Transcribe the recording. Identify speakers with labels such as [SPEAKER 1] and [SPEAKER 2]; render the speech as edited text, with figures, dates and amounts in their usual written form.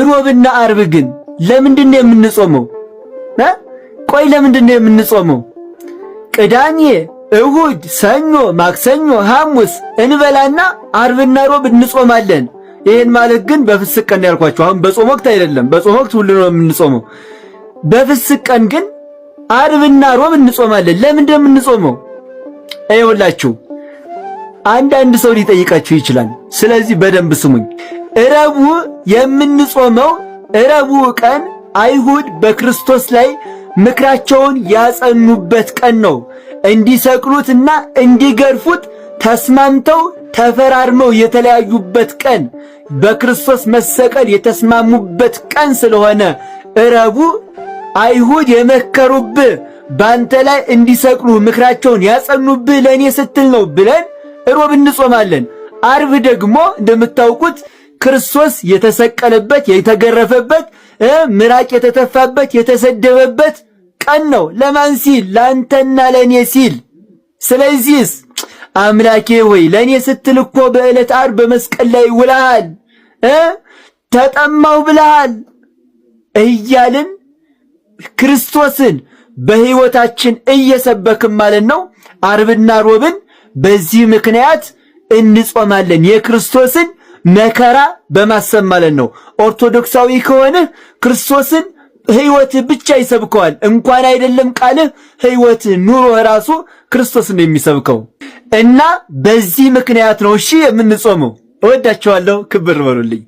[SPEAKER 1] ሮብና አርብ ግን ለምንድነው የምንጾመው? ቆይ ለምንድነው የምንጾመው? ቅዳሜ፣ እሁድ፣ ሰኞ፣ ማክሰኞ፣ ሐሙስ እንበላና አርብና ሮብ እንጾማለን። ይሄን ማለት ግን በፍስቅ ቀን ያልኳችሁ አሁን በጾም ወቅት አይደለም። በጾም ወቅት ሁሉ ነው የምንጾመው። በፍስቅ ቀን ግን አርብና ሮብ እንጾማለን። ለምንድነው የምንጾመው? አይወላችሁ አንዳንድ ሰው ሊጠይቃችሁ ይችላል። ስለዚህ በደንብ ስሙኝ። ረቡዕ የምንጾመው ረቡዕ ቀን አይሁድ በክርስቶስ ላይ ምክራቸውን ያጸኑበት ቀን ነው። እንዲሰቅሉትና እንዲገርፉት ተስማምተው ተፈራርመው የተለያዩበት ቀን፣ በክርስቶስ መሰቀል የተስማሙበት ቀን ስለሆነ ረቡዕ አይሁድ የመከሩብህ ባንተ ላይ እንዲሰቅሉ ምክራቸውን ያጸኑብህ ለኔ ስትል ነው ብለን ሮብ እንጾማለን። አርብ ደግሞ እንደምታውቁት ክርስቶስ የተሰቀለበት የተገረፈበት ምራቅ የተተፋበት የተሰደበበት ቀን ነው። ለማን ሲል? ላንተና ለኔ ሲል። ስለዚህስ አምላኬ ሆይ ለኔ ስትል እኮ በዕለት ዓርብ በመስቀል ላይ ውለሃል፣ ተጠማው ብለሃል እያልን ክርስቶስን በሕይወታችን እየሰበክን ማለት ነው። አርብና ሮብን በዚህ ምክንያት እንጾማለን፣ የክርስቶስን መከራ በማሰብ ማለት ነው። ኦርቶዶክሳዊ ከሆነ ክርስቶስን ሕይወትህ ብቻ ይሰብከዋል። እንኳን አይደለም ቃልህ ሕይወትህ ኑሮህ ራሱ ክርስቶስን የሚሰብከው እና በዚህ ምክንያት ነው እሺ የምንጾመው። እወዳችኋለሁ። ክብር በሉልኝ።